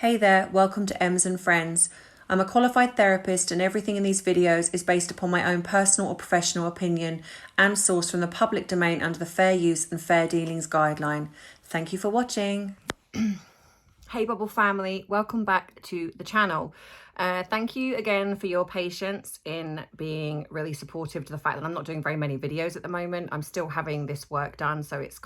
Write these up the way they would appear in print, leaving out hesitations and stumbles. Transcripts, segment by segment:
Hey there, welcome to Ems and Friends. I'm a qualified therapist and everything in these videos is based upon my own personal or professional opinion and sourced from the public domain under the Fair Use and Fair Dealings guideline. Thank you for watching. Hey Bubble family, welcome back to the channel. Thank you again for your patience in being really supportive to the fact that I'm not doing very many videos at the moment. I'm still having this work done, so it's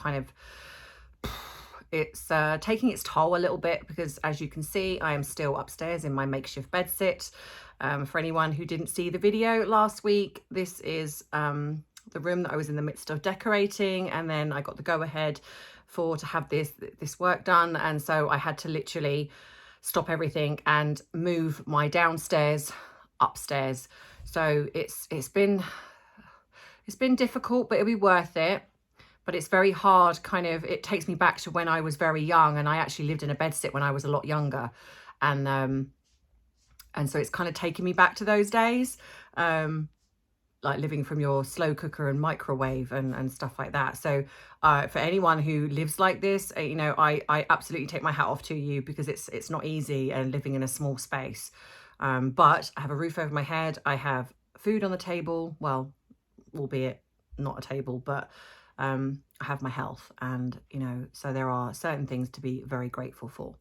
taking its toll a little bit because, as you can see, I am still upstairs in my makeshift bed sit. For anyone who didn't see the video last week, this is the room that I was in the midst of decorating, and then I got the go-ahead to have this work done, and so I had to literally stop everything and move my downstairs upstairs. So it's been difficult, but it'll be worth it. But it's very hard, it takes me back to when I was very young, and I actually lived in a bedsit when I was a lot younger. And so it's kind of taking me back to those days, like living from your slow cooker and microwave and stuff like that. So for anyone who lives like this, I absolutely take my hat off to you, because it's not easy and living in a small space. But I have a roof over my head. I have food on the table, well, albeit not a table, but I have my health, and so there are certain things to be very grateful for.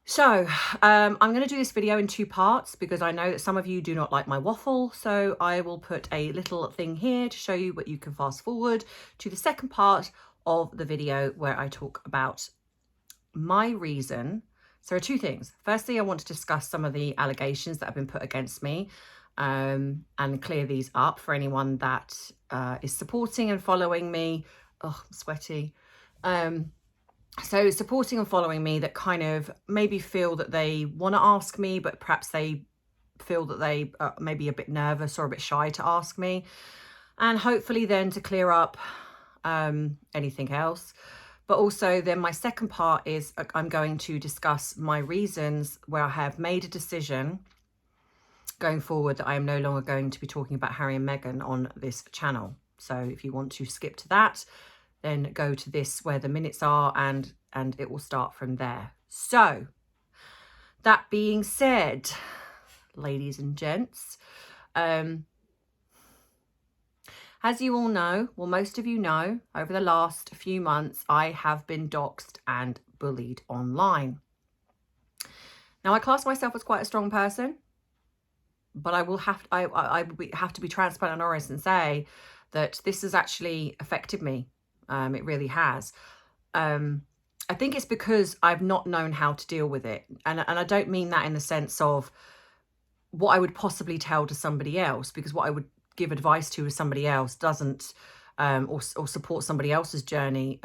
So I'm going to do this video in two parts because I know that some of you do not like my waffle, so I will put a little thing here to show you what you can fast forward to the second part of the video, where I talk about my reason. So there are two things. Firstly, I want to discuss some of the allegations that have been put against me, and clear these up for anyone that is supporting and following me. Oh, I'm sweaty. So supporting and following me that kind of maybe feel that they want to ask me, but perhaps they feel that they are maybe a bit nervous or a bit shy to ask me, and hopefully then to clear up anything else. But also then my second part is I'm going to discuss my reasons where I have made a decision going forward that I am no longer going to be talking about Harry and Meghan on this channel. So if you want to skip to that, then go to this where the minutes are, and it will start from there. So that being said, ladies and gents, as you all know, well, most of you know, over the last few months, I have been doxxed and bullied online. Now, I class myself as quite a strong person, but I will have to be transparent and honest and say that this has actually affected me. It really has. I think it's because I've not known how to deal with it, and I don't mean that in the sense of what I would possibly tell to somebody else, because what I would give advice to somebody else doesn't or support somebody else's journey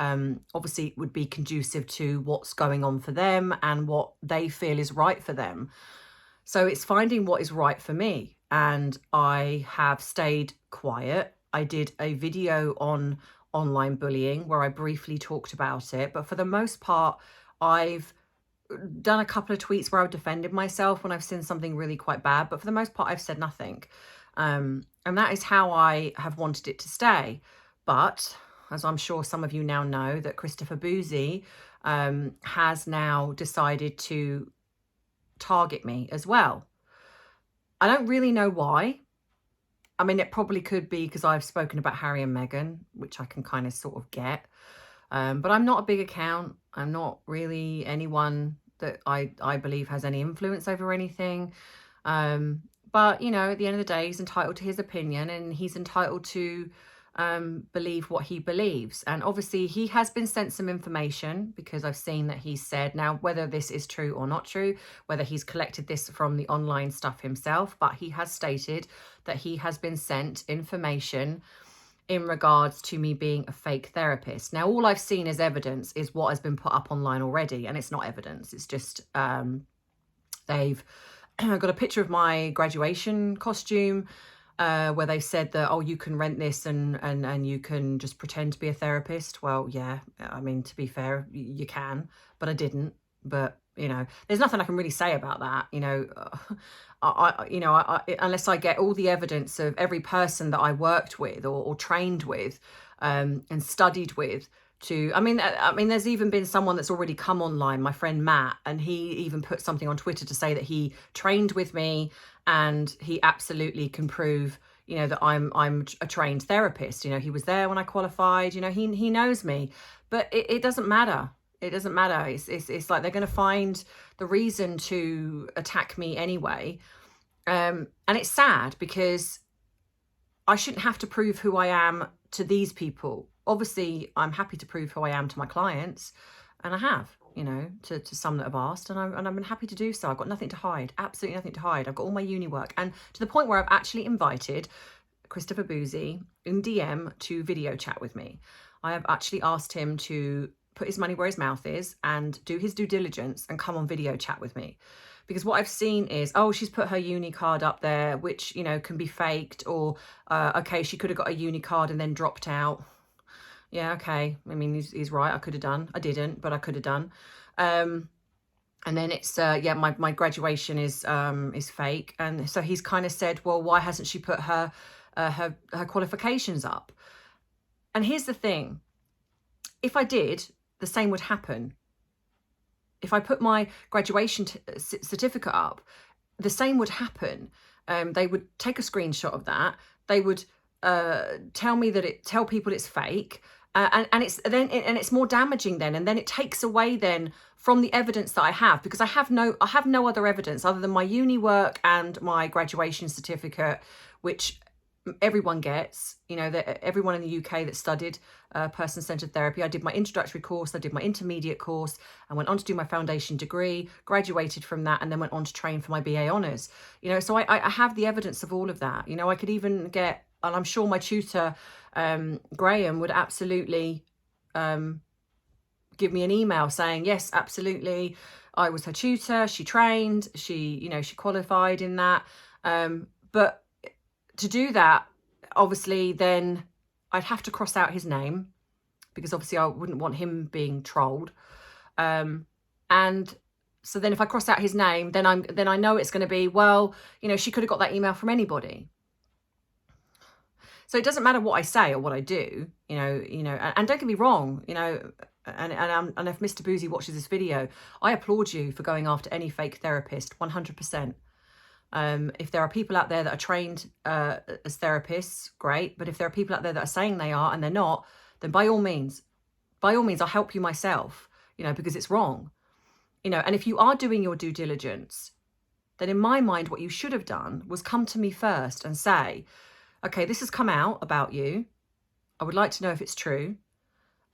obviously would be conducive to what's going on for them and what they feel is right for them. So it's finding what is right for me, and I have stayed quiet. I did a video on online bullying where I briefly talked about it, but for the most part, I've done a couple of tweets where I've defended myself when I've seen something really quite bad, but for the most part, I've said nothing. And that is how I have wanted it to stay. But as I'm sure some of you now know, that Christopher Boozy has now decided to target me as well. I don't really know why. I mean, it probably could be because I've spoken about Harry and Meghan, which I can kind of sort of get. But I'm not a big account. I'm not really anyone that I believe has any influence over anything. But, at the end of the day, he's entitled to his opinion, and he's entitled to believe what he believes. And obviously he has been sent some information, because I've seen that he's said, now whether this is true or not true, whether he's collected this from the online stuff himself, but he has stated that he has been sent information in regards to me being a fake therapist. Now, all I've seen as evidence is what has been put up online already, and it's not evidence. It's just they've got a picture of my graduation costume, where they said that, oh, you can rent this and you can just pretend to be a therapist. Well, yeah, I mean, to be fair, you can, but I didn't. But, there's nothing I can really say about that. Unless I get all the evidence of every person that I worked with or trained with and studied with I mean, there's even been someone that's already come online, my friend Matt, and he even put something on Twitter to say that he trained with me and he absolutely can prove, that I'm a trained therapist. He was there when I qualified. He knows me, but it doesn't matter. It doesn't matter. It's like they're going to find the reason to attack me anyway. And it's sad because I shouldn't have to prove who I am to these people. Obviously, I'm happy to prove who I am to my clients, and I have, to some that have asked, and I've been happy to do so. I've got nothing to hide, absolutely nothing to hide. I've got all my uni work, and to the point where I've actually invited Christopher Boozy in DM to video chat with me. I have actually asked him to put his money where his mouth is and do his due diligence and come on video chat with me. Because what I've seen is, she's put her uni card up there, which, can be faked, or, okay, she could have got a uni card and then dropped out. Yeah, okay. I mean, he's right. I could have done. I didn't, but I could have done. And then it's, my graduation is fake. And so he's kind of said, well, why hasn't she put her qualifications up? And here's the thing. If I did, the same would happen. If I put my graduation certificate up, the same would happen. They would take a screenshot of that. They would tell people it's fake, and it's more damaging then, and then it takes away then from the evidence that I have, because I have no other evidence other than my uni work and my graduation certificate, which everyone gets. That everyone in the UK that studied person-centered therapy. I did my introductory course, I did my intermediate course, I went on to do my foundation degree, graduated from that, and then went on to train for my BA honours. So I have the evidence of all of that. I could even get, and I'm sure my tutor Graham would absolutely give me an email saying, yes, absolutely, I was her tutor, she trained, she qualified in that. But to do that, obviously, then I'd have to cross out his name, because obviously I wouldn't want him being trolled. And so then if I cross out his name, then I know it's going to be, well, she could have got that email from anybody. So it doesn't matter what I say or what I do, and don't get me wrong, and if Mr. Boozy watches this video, I applaud you for going after any fake therapist, 100%. If there are people out there that are trained as therapists, great. But if there are people out there that are saying they are and they're not, then by all means, I'll help you myself, because it's wrong. And if you are doing your due diligence, then in my mind, what you should have done was come to me first and say, okay, this has come out about you. I would like to know if it's true,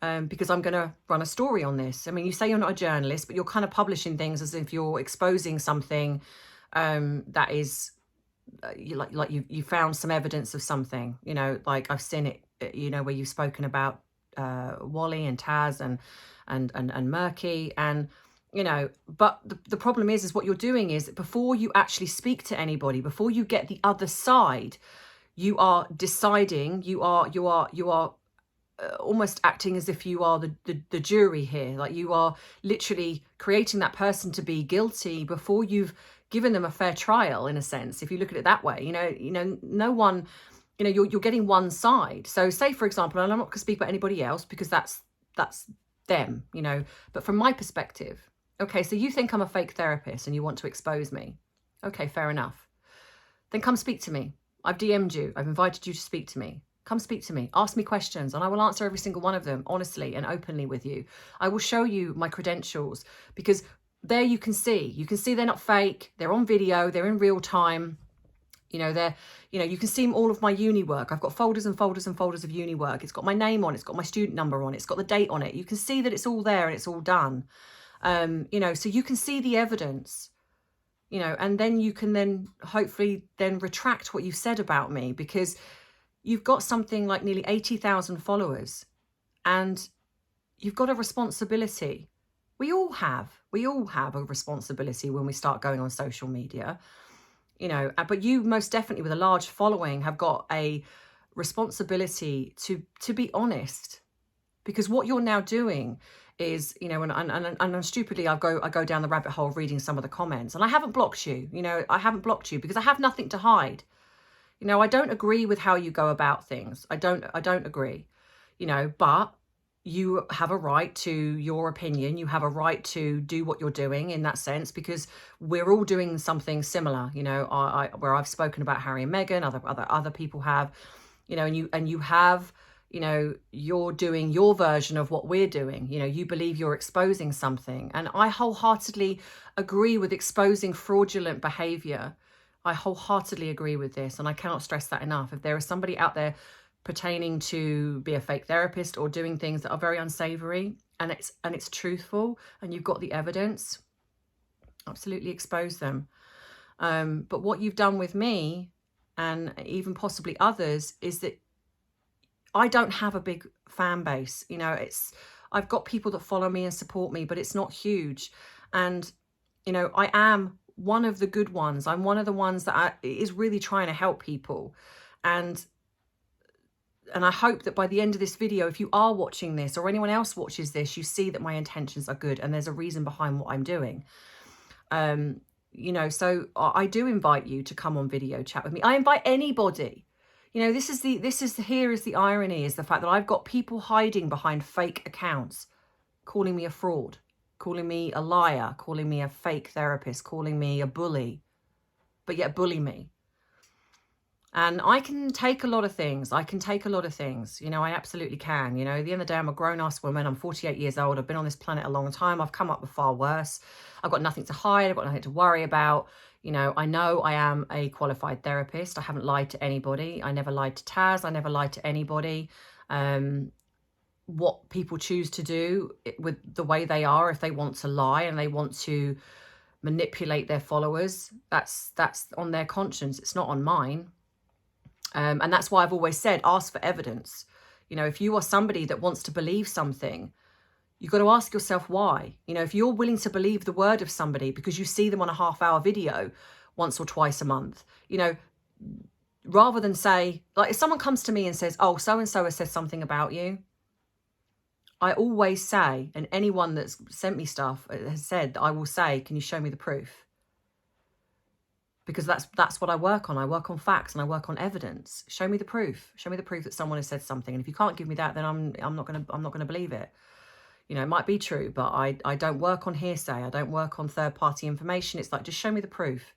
because I'm going to run a story on this. I mean, you say you're not a journalist, but you're kind of publishing things as if you're exposing something that is you found some evidence of something, like I've seen it, where you've spoken about Wally and Taz and Murky, and but the problem is what you're doing is, before you actually speak to anybody, before you get the other side, you are deciding, you are almost acting as if you are the jury here. Like, you are literally creating that person to be guilty before you've given them a fair trial, in a sense, if you look at it that way. No one, you're getting one side. So say, for example, and I'm not going to speak about anybody else, because that's them, but from my perspective, okay, so you think I'm a fake therapist and you want to expose me. Okay, fair enough. Then come speak to me. I've DM'd you. I've invited you to speak to me. Come speak to me. Ask me questions, and I will answer every single one of them honestly and openly with you. I will show you my credentials, because there you can see they're not fake. They're on video. They're in real time. You can see all of my uni work. I've got folders and folders and folders of uni work. It's got my name on it. It's got my student number on it. It's got the date on it. You can see that it's all there and it's all done. So you can see the evidence. And then you can then hopefully then retract what you've said about me, because you've got something like nearly 80,000 followers, and you've got a responsibility. We all have a responsibility when we start going on social media, but you most definitely, with a large following, have got a responsibility to be honest, because what you're now doing is, and stupidly, I go down the rabbit hole of reading some of the comments, and I haven't blocked you, I haven't blocked you because I have nothing to hide. I don't agree with how you go about things. I don't agree, but you have a right to your opinion. You have a right to do what you're doing in that sense, because we're all doing something similar. You know, where I've spoken about Harry and Meghan, other people have, you know, and you have, you know, you're doing your version of what we're doing. You know, you believe you're exposing something, and I wholeheartedly agree with exposing fraudulent behavior. I wholeheartedly agree with this, and I cannot stress that enough. If there is somebody out there pertaining to be a fake therapist or doing things that are very unsavory, and it's truthful, and you've got the evidence, absolutely expose them. But what you've done with me, and even possibly others, is that I don't have a big fan base. You know, I've got people that follow me and support me, but it's not huge. And, you know, I am one of the good ones. I'm one of the ones that is really trying to help people. And I hope that by the end of this video, if you are watching this or anyone else watches this, you see that my intentions are good and there's a reason behind what I'm doing. You know, so I do invite you to come on video chat with me. I invite anybody. You know, here is the irony, is the fact that I've got people hiding behind fake accounts, calling me a fraud, calling me a liar, calling me a fake therapist, calling me a bully, but yet bully me. And I can take a lot of things. You know, I absolutely can. You know, at the end of the day, I'm a grown-ass woman. I'm 48 years old. I've been on this planet a long time. I've come up with far worse. I've got nothing to hide. I've got nothing to worry about. You know I am a qualified therapist. I haven't lied to anybody. I never lied to Taz. I never lied to anybody. What people choose to do with the way they are, if they want to lie and they want to manipulate their followers, that's on their conscience. It's not on mine. And that's why I've always said, ask for evidence. You know, if you are somebody that wants to believe something, you've got to ask yourself why. You know, if you're willing to believe the word of somebody because you see them on a half-hour video once or twice a month, you know, rather than say, like, if someone comes to me and says, oh, so-and-so has said something about you, I always say, and anyone that's sent me stuff has said, I will say, can you show me the proof? Because that's what I work on. I work on facts and I work on evidence. Show me the proof. Show me the proof that someone has said something. And if you can't give me that, then I'm not gonna believe it. You know, it might be true, but I don't work on hearsay. I don't work on third-party information. It's like, just show me the proof.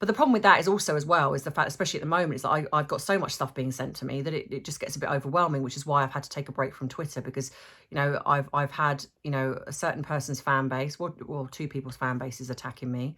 But the problem with that is also, as well, is the fact, especially at the moment, is that I've got so much stuff being sent to me that it just gets a bit overwhelming, which is why I've had to take a break from Twitter, because, you know, I've had, you know, a certain person's fan base, well, two people's fan bases attacking me.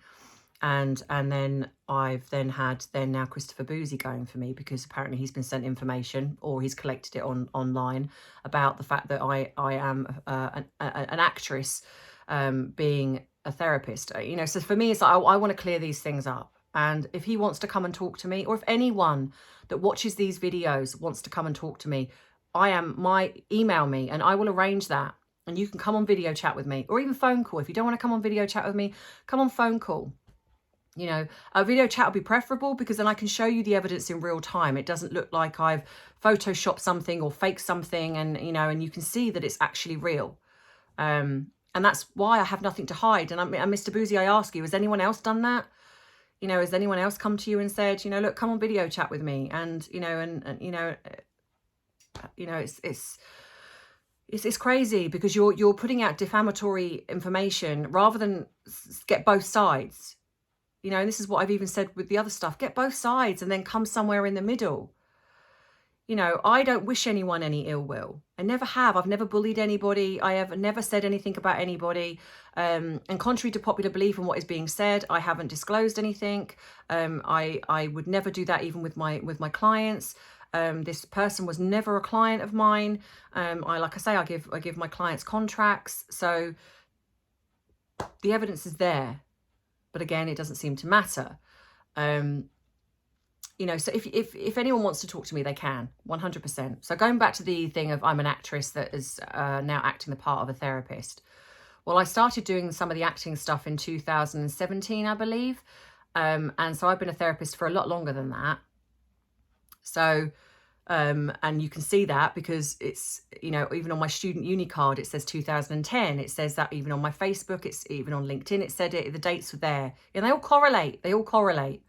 And then I've had now Christopher Boozy going for me, because apparently he's been sent information, or he's collected it online, about the fact that I am an actress, being a therapist. You know, so for me, it's like, I want to clear these things up. And if he wants to come and talk to me, or if anyone that watches these videos wants to come and talk to me, email me and I will arrange that. And you can come on video chat with me, or even phone call. If you don't want to come on video chat with me, come on phone call. You know, a video chat would be preferable, because then I can show you the evidence in real time. It doesn't look like I've photoshopped something or faked something, and, you know, and you can see that it's actually real. And that's why I have nothing to hide. And Mr. Boozy, I ask you, has anyone else done that? You know, has anyone else come to you and said, you know, look, come on video chat with me? And, you know, and you know, it's crazy, because you're putting out defamatory information rather than get both sides. You know, and this is what I've even said with the other stuff. Get both sides and then come somewhere in the middle. You know, I don't wish anyone any ill will. I never have. I've never bullied anybody. I have never said anything about anybody. And contrary to popular belief and what is being said, I haven't disclosed anything. I would never do that, even with my clients. This person was never a client of mine. Like I say, I give my clients contracts. So the evidence is there. But again, it doesn't seem to matter. You know, so if anyone wants to talk to me, they can, 100%. So going back to the thing of I'm an actress that is now acting the part of a therapist. Well, I started doing some of the acting stuff in 2017, I believe. And so I've been a therapist for a lot longer than that. So, and you can see that because it's, you know, even on my student uni card, it says 2010. It says that even on my Facebook, it's even on LinkedIn, it said it, the dates were there. And they all correlate.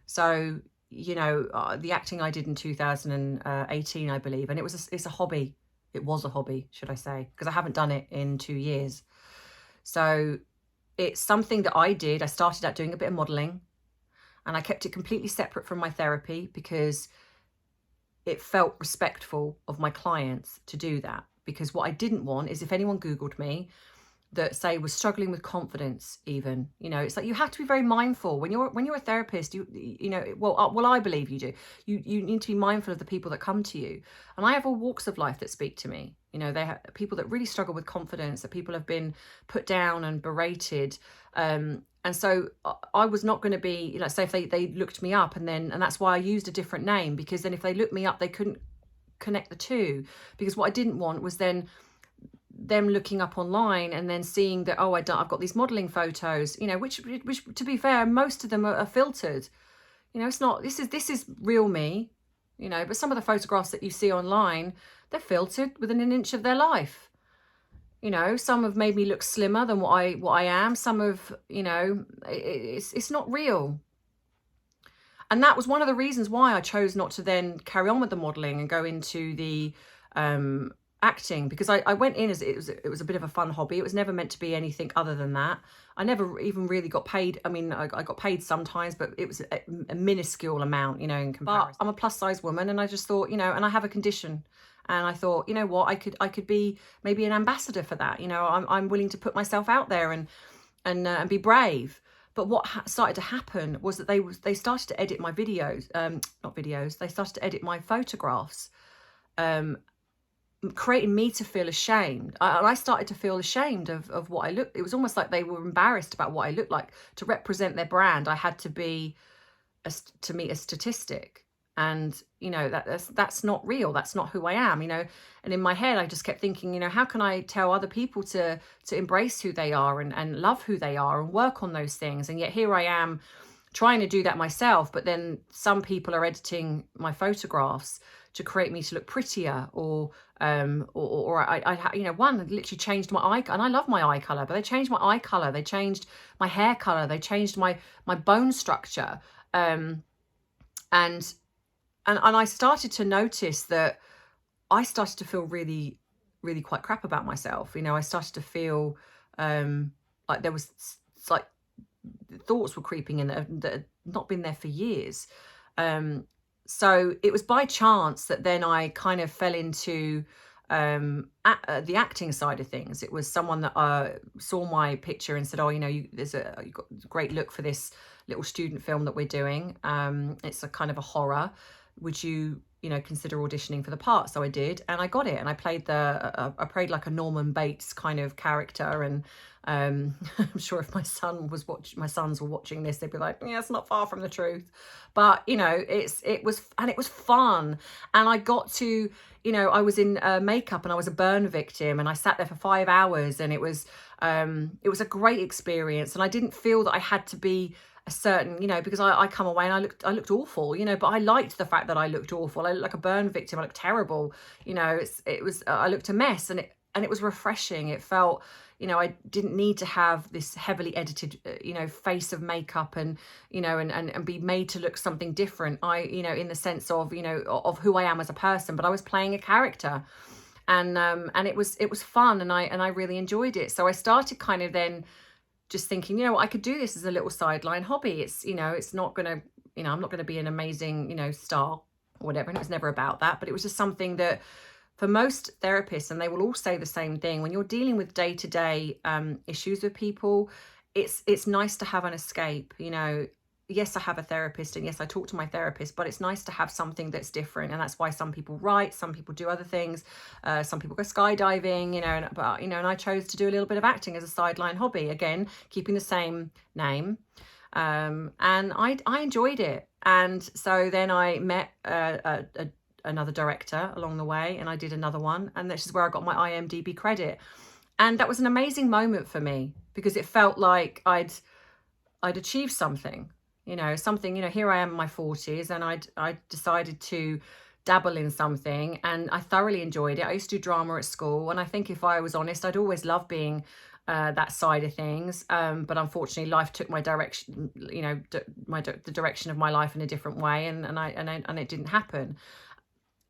So, you know, the acting I did in 2018, I believe, and it's a hobby. It was a hobby, should I say, because I haven't done it in 2 years. So it's something that I did. I started out doing a bit of modeling, and I kept it completely separate from my therapy because it felt respectful of my clients to do that. Because what I didn't want is if anyone Googled me that say was struggling with confidence, even, you know, it's like you have to be very mindful when you're a therapist. You know, well, I believe you do. You need to be mindful of the people that come to you, and I have all walks of life that speak to me. You know, they have people that really struggle with confidence, that people have been put down and berated, and so I was not going to be, you know, say if they looked me up and that's why I used a different name, because then if they looked me up they couldn't connect the two, because what I didn't want was then them looking up online and then seeing that, oh, I've got these modeling photos, you know, which to be fair, most of them are filtered. You know, it's not, this is real me, you know, but some of the photographs that you see online, they're filtered within an inch of their life. You know, some have made me look slimmer than what I am. Some have, you know, it's not real. And that was one of the reasons why I chose not to then carry on with the modeling and go into the acting, because I went in as it was a bit of a fun hobby. It was never meant to be anything other than that. I never even really got paid. I mean, I got paid sometimes, but it was a minuscule amount, you know, in comparison. But I'm a plus size woman, and I just thought, you know, and I have a condition, and I thought, you know what, I could be maybe an ambassador for that. You know, I'm willing to put myself out there and be brave. But what started to happen was that they started to edit my videos, not videos. They started to edit my photographs, creating me to feel ashamed. And I started to feel ashamed of what I looked. It was almost like they were embarrassed about what I looked like. To represent their brand, I had to be to meet a statistic. And, you know, that's not real. That's not who I am, you know. And in my head, I just kept thinking, you know, how can I tell other people to embrace who they are and love who they are and work on those things? And yet here I am trying to do that myself. But then some people are editing my photographs to create me to look prettier, or I you know, one literally changed my eye, and I love my eye color, but they changed my eye color, they changed my hair color, they changed my bone structure, and I started to notice that I started to feel really, really quite crap about myself. You know, I started to feel like there was like thoughts were creeping in that had not been there for years. So it was by chance that then I kind of fell into the acting side of things. It was someone that saw my picture and said, oh, you know, you've got a great look for this little student film that we're doing. It's a kind of a horror. Would you know, consider auditioning for the part? So I did, and I got it, and I played I played like a Norman Bates kind of character. And I'm sure if my sons were watching this, they'd be like, yeah, it's not far from the truth. But, you know, it was fun. And I got to, you know, I was in makeup, and I was a burn victim, and I sat there for 5 hours, and it was a great experience. And I didn't feel that I had to be a certain, you know, because I come away and I looked awful, you know, but I liked the fact that I looked awful. I looked like a burn victim. I looked terrible, you know. I looked a mess, and it was refreshing. It felt, you know, I didn't need to have this heavily edited, you know, face of makeup and, you know, and be made to look something different. You know, in the sense of, you know, of who I am as a person, but I was playing a character, and it was fun, and I really enjoyed it. So I started kind of then just thinking, you know, I could do this as a little sideline hobby. It's, you know, it's not going to, you know, I'm not going to be an amazing, you know, star or whatever. And it was never about that, but it was just something that for most therapists, and they will all say the same thing, when you're dealing with day-to-day issues with people, it's nice to have an escape. You know, yes, I have a therapist, and yes, I talk to my therapist, but it's nice to have something that's different. And that's why some people write, some people do other things, some people go skydiving, you know, but, you know, and I chose to do a little bit of acting as a sideline hobby, again, keeping the same name. And I enjoyed it. And so then I met another director along the way, and I did another one, and this is where I got my IMDb credit. And that was an amazing moment for me, because it felt like I'd achieved something. You know, something, you know, here I am in my 40s, and I decided to dabble in something, and I thoroughly enjoyed it. I used to do drama at school, and I think if I was honest, I'd always loved being that side of things. But unfortunately, life took my direction, you know, the direction of my life in a different way, and it didn't happen.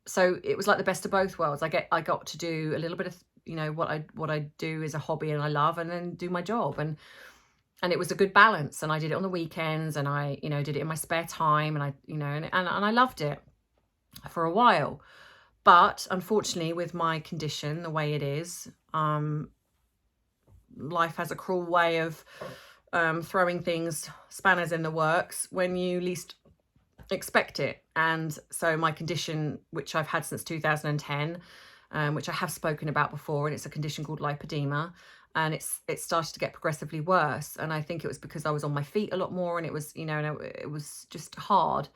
so it was like the best of both worlds. I got to do a little bit of, you know, what I do as a hobby and I love, and then do my job, and it was a good balance. And I did it on the weekends, and I, you know, did it in my spare time, and I, you know, and I loved it for a while. But unfortunately, with my condition the way it is, life has a cruel way of throwing things, spanners in the works, when you least expect it. And so my condition, which I've had since 2010, which I have spoken about before, and it's a condition called lipoedema, and it started to get progressively worse. And I think it was because I was on my feet a lot more, and it was, you know, and it was just hard.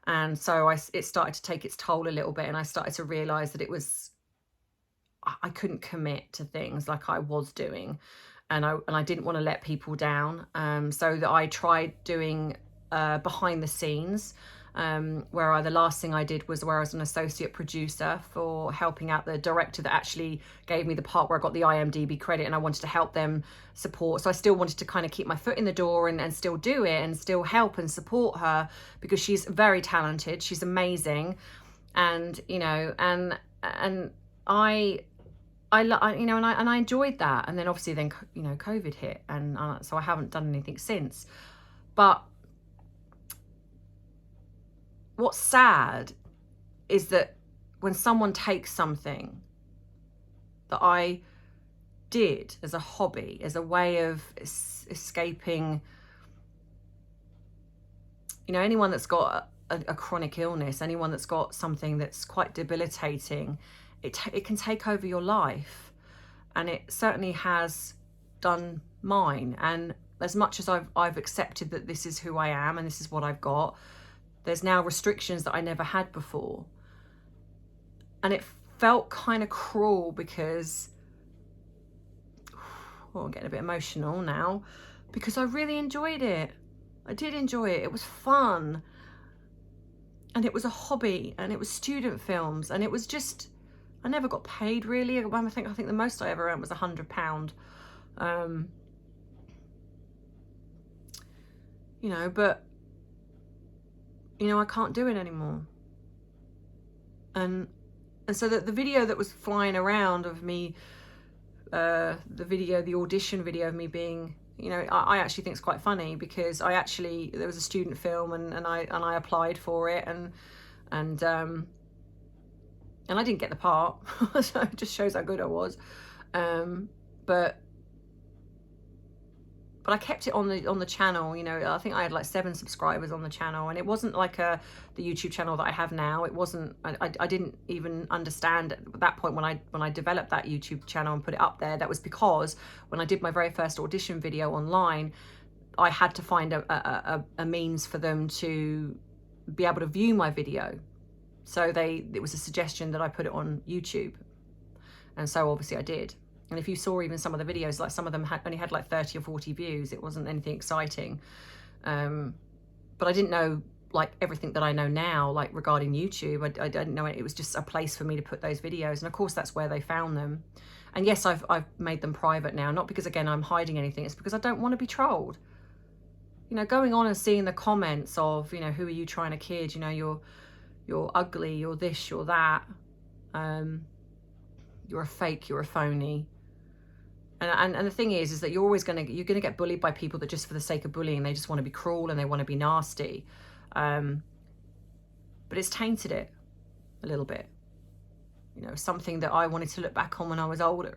And so it started to take its toll a little bit, and I started to realize that I couldn't commit to things like I was doing, and I didn't want to let people down. So that I tried doing behind the scenes, where the last thing I did was where I was an associate producer for helping out the director that actually gave me the part where I got the IMDb credit, and I wanted to help them support. So I still wanted to kind of keep my foot in the door and still do it and still help and support her, because she's very talented. She's amazing. And, you know, and I you know, and I enjoyed that. And then obviously then, you know, COVID hit, and so I haven't done anything since. But what's sad is that when someone takes something that I did as a hobby, as a way of escaping, you know, anyone that's got a chronic illness, anyone that's got something that's quite debilitating, it can take over your life. And it certainly has done mine. And as much as I've accepted that this is who I am and this is what I've got, there's now restrictions that I never had before. And it felt kind of cruel because, oh, I'm getting a bit emotional now, because I really enjoyed it. I did enjoy it. It was fun. And it was a hobby, and it was student films, and it was just, I never got paid really. I think the most I ever earned was £100. You know, but, you know, I can't do it anymore. And so the video that was flying around of me, the audition video of me being, you know, I actually think it's quite funny, because there was a student film, and I applied for it, and I didn't get the part. So it just shows how good I was. But I kept it on the channel. You know, I think I had like 7 subscribers on the channel, and it wasn't like the YouTube channel that I have now. It wasn't. I didn't even understand at that point when I developed that YouTube channel and put it up there. That was because when I did my very first audition video online, I had to find a means for them to be able to view my video. So it was a suggestion that I put it on YouTube, and so obviously I did. And if you saw even some of the videos, like some of them only had like 30 or 40 views. It wasn't anything exciting. But I didn't know like everything that I know now, like regarding YouTube. I didn't know it. It was just a place for me to put those videos. And of course, that's where they found them. And yes, I've made them private now, not because, again, I'm hiding anything. It's because I don't want to be trolled. You know, going on and seeing the comments of, you know, who are you trying to kid? You know, you're ugly, you're this, you're that. You're a fake, you're a phony. And the thing is that you're gonna get bullied by people that just for the sake of bullying, they just want to be cruel and they want to be nasty. But it's tainted it a little bit. You know, something that I wanted to look back on when I was older.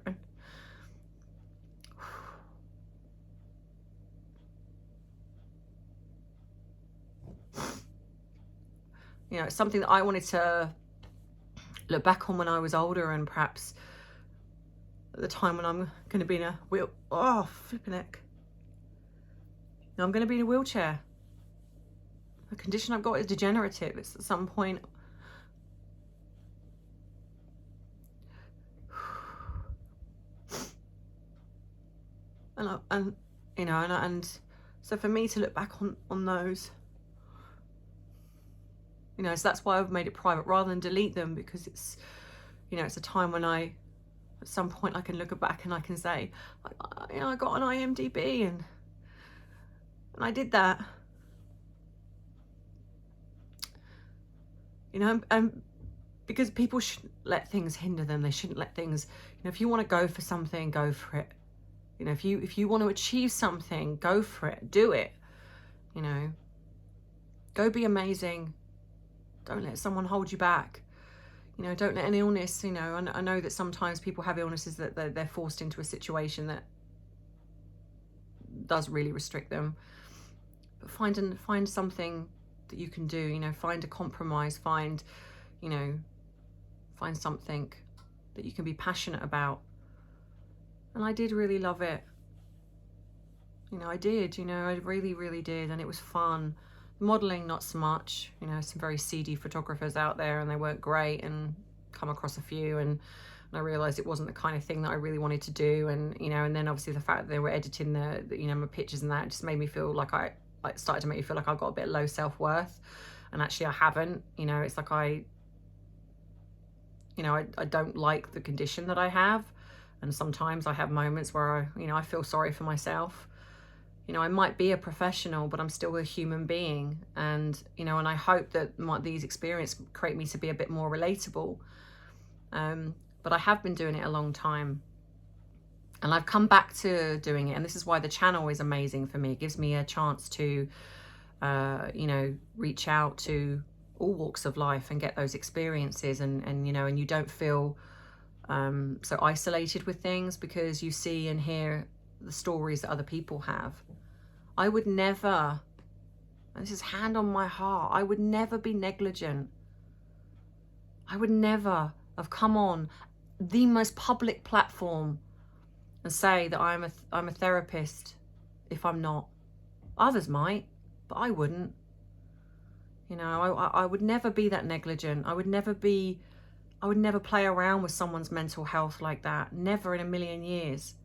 You know, it's something that I wanted to look back on when I was older, and perhaps at the time when I'm going to be in a flipping heck. No, I'm going to be in a wheelchair. The condition I've got is degenerative. It's at some point. And you know, and so for me to look back on those, you know, so that's why I've made it private rather than delete them, because it's, you know, it's a time when at some point I can look back and I can say, you know, I got an IMDb and I did that. You know, because people shouldn't let things hinder them. They shouldn't let things, if you want to go for something, go for it. If you want to achieve something, go for it, do it. Go be amazing. Don't let someone hold you back. Don't let an illness, I know that sometimes people have illnesses that they're forced into a situation that does really restrict them. But find something that you can do, find a compromise, find something that you can be passionate about. And I did really love it. I did, I really, really did. And it was fun. Modeling, not so much, some very seedy photographers out there, and they weren't great, and come across a few, and I realized it wasn't the kind of thing that I really wanted to do. And, and then obviously the fact that they were editing my pictures and that just made me feel like I started to make me feel like I got a bit low self-worth. And actually I haven't, it's like I don't like the condition that I have. And sometimes I have moments where I feel sorry for myself. I might be a professional, but I'm still a human being. And, and I hope that these experiences create me to be a bit more relatable. But I have been doing it a long time. And I've come back to doing it. And this is why the channel is amazing for me. It gives me a chance to, reach out to all walks of life and get those experiences. And you don't feel so isolated with things, because you see and hear the stories that other people have. I would never, and this is hand on my heart, I would never be negligent. I would never have come on the most public platform and say that I'm a therapist if I'm not. Others might, but I wouldn't. I would never be that negligent. I would never play around with someone's mental health like that. Never in a million years.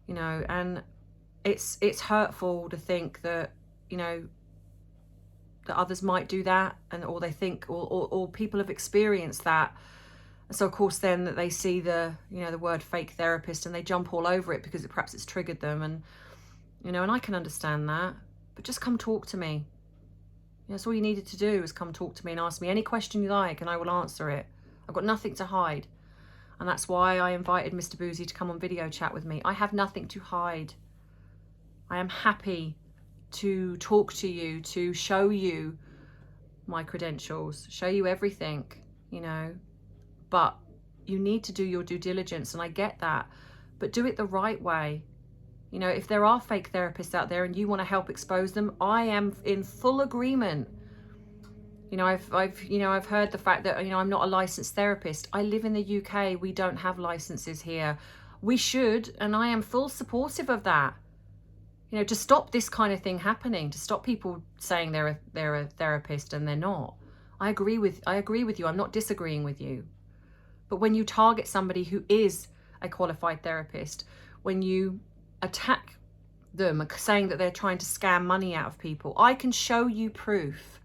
And it's hurtful to think that, that others might do that, or they think, or people have experienced that. So of course then that they see the word fake therapist and they jump all over it because perhaps it's triggered them. And, and I can understand that, but just come talk to me. That's all you needed to do, is come talk to me and ask me any question you like, and I will answer it. I've got nothing to hide. And that's why I invited Mr. Boozy to come on video chat with me. I have nothing to hide. I am happy to talk to you, to show you my credentials, show you everything, but you need to do your due diligence, and I get that, but do it the right way. If there are fake therapists out there and you want to help expose them, I am in full agreement. I've heard the fact that, I'm not a licensed therapist. I live in the UK. We don't have licenses here. We should, and I am full supportive of that. To stop this kind of thing happening, to stop people saying they're a therapist and they're not. I agree with you. I'm not disagreeing with you. But when you target somebody who is a qualified therapist, when you attack them saying that they're trying to scam money out of people, I can show you proof.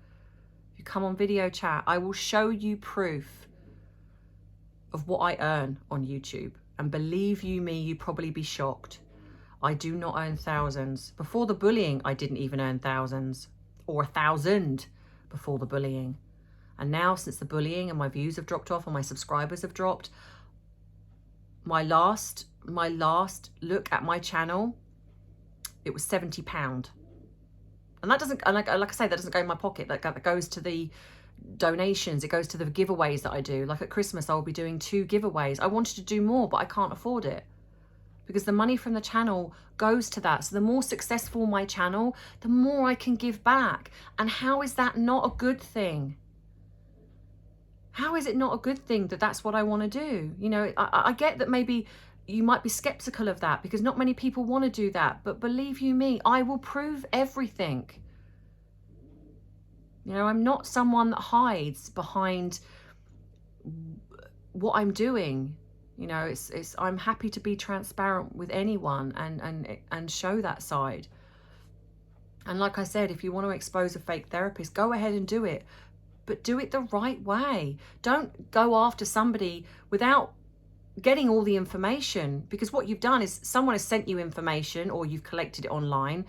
If you come on video chat, I will show you proof of what I earn on YouTube. And believe you me, you'd probably be shocked. I do not earn thousands. Before the bullying, I didn't even earn thousands, or 1,000 before the bullying. And now, since the bullying and my views have dropped off and my subscribers have dropped, my last look at my channel, it was £70. And that doesn't, like I say, that doesn't go in my pocket. That goes to the donations. It goes to the giveaways that I do. Like at Christmas, I'll be doing 2 giveaways. I wanted to do more, but I can't afford it, because the money from the channel goes to that. So the more successful my channel, the more I can give back. And how is that not a good thing? How is it not a good thing that that's what I want to do? I get that maybe you might be skeptical of that, because not many people want to do that. But believe you me, I will prove everything. I'm not someone that hides behind what I'm doing. I'm happy to be transparent with anyone and show that side. And like I said, if you want to expose a fake therapist, go ahead and do it. But do it the right way. Don't go after somebody without getting all the information, because what you've done is someone has sent you information, or you've collected it online,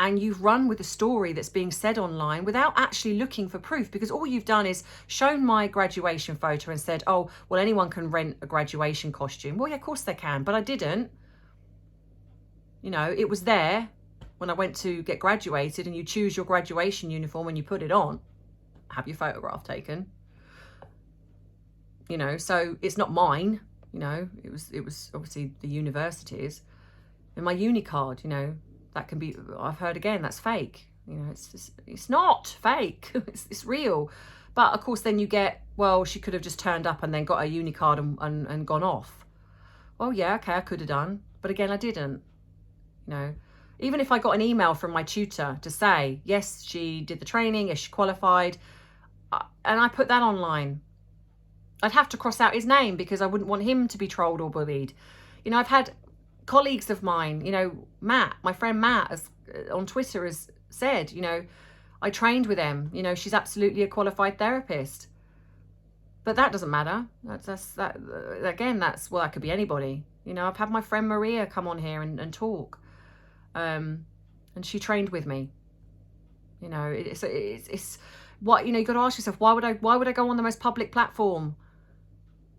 and you've run with a story that's being said online without actually looking for proof, because all you've done is shown my graduation photo and said, oh, well, anyone can rent a graduation costume. Well, yeah, of course they can, but I didn't. You know, it was there when I went to get graduated, and you choose your graduation uniform and you put it on, have your photograph taken. You know, so it's not mine, you know, it was obviously the university's. And my uni card, you know, that can be, I've heard again, that's fake. You know, it's not fake, it's real. But of course then you get, well, she could have just turned up and then got a uni card and gone off. Well, yeah, okay, I could have done, but again, I didn't. You know, even if I got an email from my tutor to say, yes, she did the training, yes, she qualified, and I put that online, I'd have to cross out his name because I wouldn't want him to be trolled or bullied. You know, I've had colleagues of mine, you know, Matt, my friend Matt on Twitter has said, you know, I trained with him, you know, she's absolutely a qualified therapist. But that doesn't matter. That again, that's, well, that could be anybody. You know, I've had my friend Maria come on here and talk. And she trained with me. You know, it's what, you know, you got to ask yourself, why would I go on the most public platform?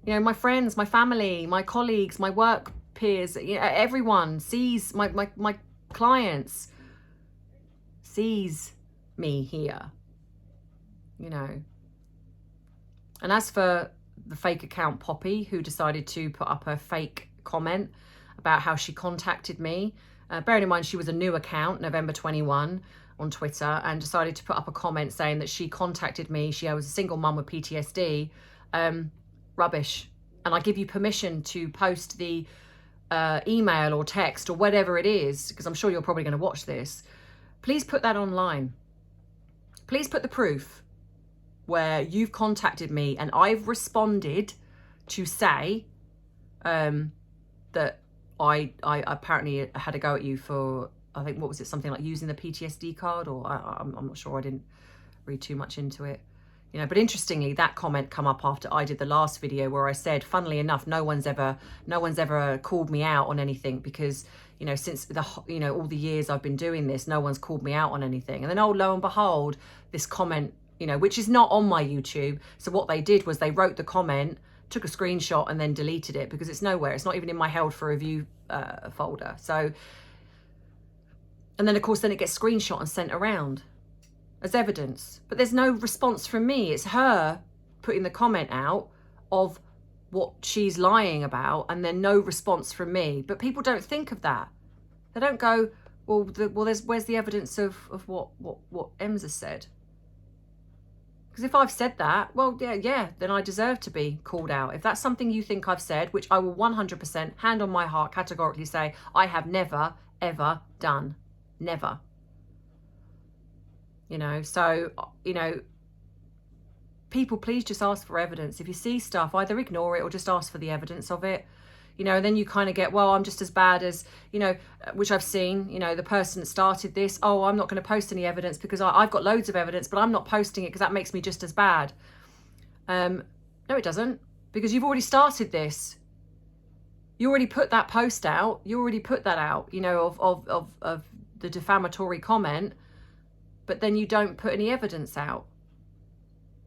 You know, my friends, my family, my colleagues, my work peers, you know, everyone sees, my clients sees me here, you know. And as for the fake account Poppy, who decided to put up a fake comment about how she contacted me, bearing in mind she was a new account, November 21 on Twitter, and decided to put up a comment saying that she contacted me, she was a single mum with PTSD, rubbish. And I give you permission to post the email or text or whatever it is, because I'm sure you're probably going to watch this. Please put that online. Please put the proof where you've contacted me and I've responded to say that I apparently had a go at you for, I think, what was it, something like using the PTSD card, or I'm not sure, I didn't read too much into it. You know, but interestingly, that comment come up after I did the last video where I said, funnily enough, no one's ever called me out on anything, because, you know, since all the years I've been doing this, no one's called me out on anything. And then, oh, lo and behold, this comment, you know, which is not on my YouTube. So what they did was they wrote the comment, took a screenshot and then deleted it, because it's nowhere. It's not even in my held for review folder. So, and then of course, then it gets screenshot and sent around as evidence, but there's no response from me. It's her putting the comment out of what she's lying about, and then no response from me. But people don't think of that. They don't go, well, where's the evidence of what Ems has said? Because if I've said that, well, yeah, then I deserve to be called out. If that's something you think I've said, which I will 100% hand on my heart categorically say I have never, ever done. Never. You know, so, you know, people, please just ask for evidence. If you see stuff, either ignore it or just ask for the evidence of it. You know, and then you kind of get, well, I'm just as bad as, you know, which I've seen, you know, the person that started this, oh, I'm not going to post any evidence because I've got loads of evidence, but I'm not posting it because that makes me just as bad. No, it doesn't, because you've already started this. You already put that post out. You already put that out, you know, of the defamatory comment. But then you don't put any evidence out.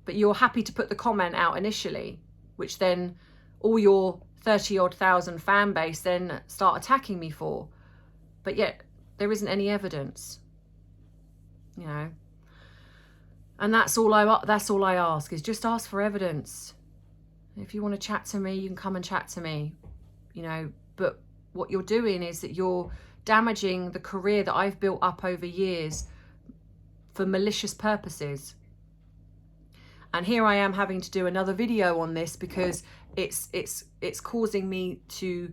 But you're happy to put the comment out initially, which then all your 30-odd thousand fan base then start attacking me for. But yet there isn't any evidence, you know. And that's all I ask, is just ask for evidence. If you want to chat to me, you can come and chat to me, you know. But what you're doing is that you're damaging the career that I've built up over years for malicious purposes. And here I am having to do another video on this because it's causing me to,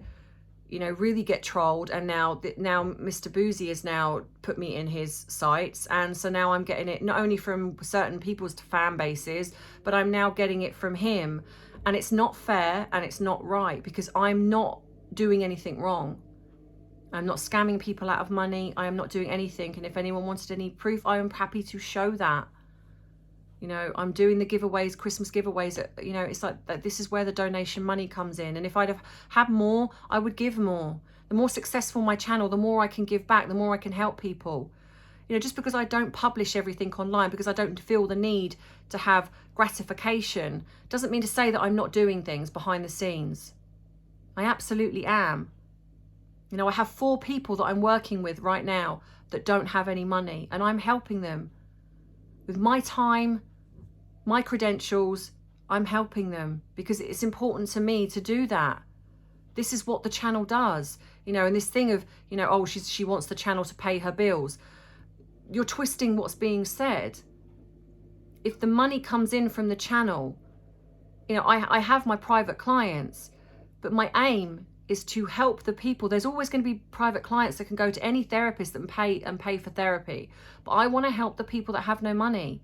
you know, really get trolled. And now Mr. Boozy has now put me in his sights, and so now I'm getting it not only from certain people's fan bases, but I'm now getting it from him. And it's not fair and it's not right, because I'm not doing anything wrong. I'm not scamming people out of money. I am not doing anything. And if anyone wanted any proof, I am happy to show that. You know, I'm doing the giveaways, Christmas giveaways. You know, it's like that. This is where the donation money comes in. And if I'd have had more, I would give more. The more successful my channel, the more I can give back, the more I can help people. You know, just because I don't publish everything online, because I don't feel the need to have gratification, doesn't mean to say that I'm not doing things behind the scenes. I absolutely am. You know, I have 4 people that I'm working with right now that don't have any money, and I'm helping them with my time, my credentials. I'm helping them because it's important to me to do that. This is what the channel does, you know, and this thing of, you know, oh, she wants the channel to pay her bills. You're twisting what's being said. If the money comes in from the channel, you know, I have my private clients, but my aim is to help the people. There's always going to be private clients that can go to any therapist and pay for therapy. But I want to help the people that have no money.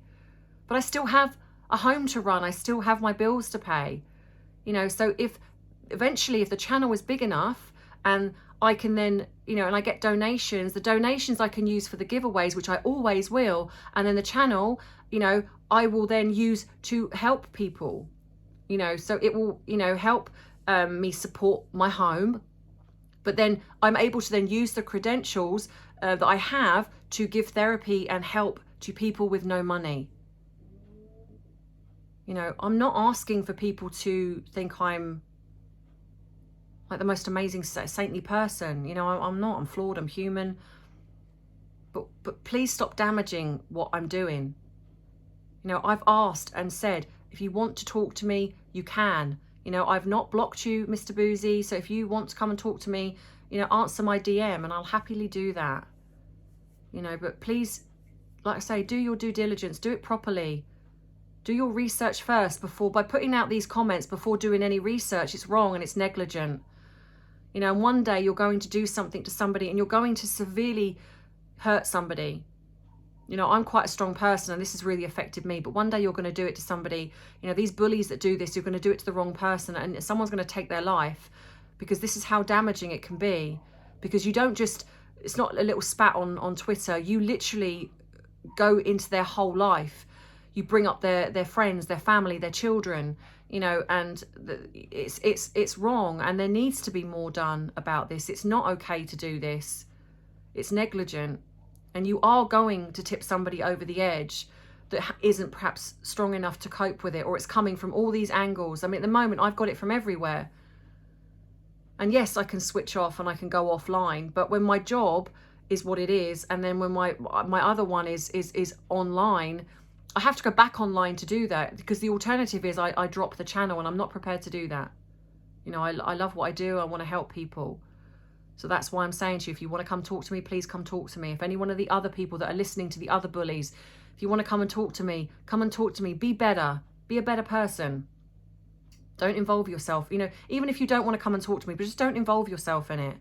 But I still have a home to run. I still have my bills to pay. You know, so if eventually if the channel is big enough and I can then, you know, and I get donations, the donations I can use for the giveaways, which I always will. And then the channel, you know, I will then use to help people, you know, so it will, you know, help me support my home. But then I'm able to then use the credentials that I have to give therapy and help to people with no money. You know, I'm not asking for people to think I'm like the most amazing saintly person. You know, I'm not. I'm flawed. I'm human. But please stop damaging what I'm doing. You know, I've asked and said, if you want to talk to me, you can. You know, I've not blocked you, Mr. Boozy. So if you want to come and talk to me, you know, answer my DM and I'll happily do that. You know, but please, like I say, do your due diligence. Do it properly. Do your research first before, by putting out these comments before doing any research. It's wrong and it's negligent. You know, and one day you're going to do something to somebody and you're going to severely hurt somebody. You know, I'm quite a strong person and this has really affected me, but one day you're going to do it to somebody. You know, these bullies that do this, you're going to do it to the wrong person and someone's going to take their life, because this is how damaging it can be. Because you don't just, it's not a little spat on Twitter. You literally go into their whole life. You bring up their friends, their family, their children, you know, and it's wrong, and there needs to be more done about this. It's not okay to do this. It's negligent. And you are going to tip somebody over the edge that isn't perhaps strong enough to cope with it, or it's coming from all these angles. I mean, at the moment, I've got it from everywhere. And yes, I can switch off and I can go offline, but when my job is what it is, and then when my other one is online, I have to go back online to do that, because the alternative is I drop the channel, and I'm not prepared to do that. You know, I love what I do. I want to help people. So that's why I'm saying to you, if you want to come talk to me, please come talk to me. If any one of the other people that are listening to the other bullies, if you want to come and talk to me, come and talk to me. Be better. Be a better person. Don't involve yourself. You know, even if you don't want to come and talk to me, but just don't involve yourself in it.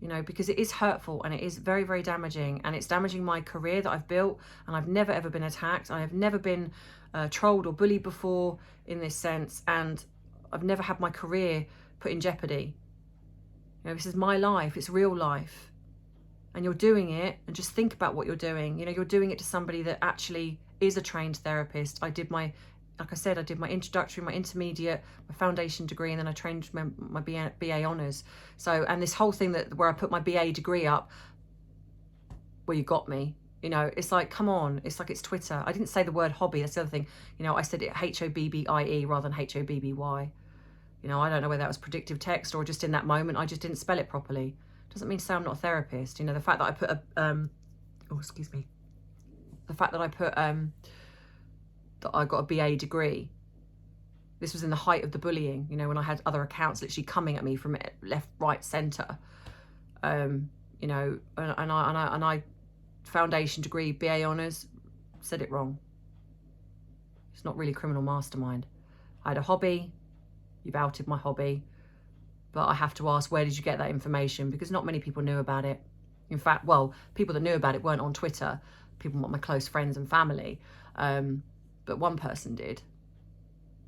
You know, because it is hurtful and it is very, very damaging, and it's damaging my career that I've built, and I've never, ever been attacked. I have never been trolled or bullied before in this sense, and I've never had my career put in jeopardy. You know, this is my life. It's real life. And you're doing it, and just think about what you're doing. You know, you're doing it to somebody that actually is a trained therapist. I did my, like I said, I did my introductory, my intermediate, my foundation degree, and then I trained my BA honours. So, and this whole thing where I put my BA degree up, well, you got me. You know, it's like, come on. It's like it's Twitter. I didn't say the word hobby. That's the other thing. You know, I said it HOBBIE rather than HOBBY. You know, I don't know whether that was predictive text or just in that moment I just didn't spell it properly. Doesn't mean to say I'm not a therapist. You know, the fact that I put the fact that I put that I got a BA degree, this was in the height of the bullying, you know, when I had other accounts literally coming at me from left, right, centre. You know, and I foundation degree, BA honours, said it wrong. It's not really criminal mastermind. I had a hobby. You've outed my hobby, but I have to ask, where did you get that information? Because not many people knew about it. In fact, well, people that knew about it weren't on Twitter. People, my close friends and family, but one person did.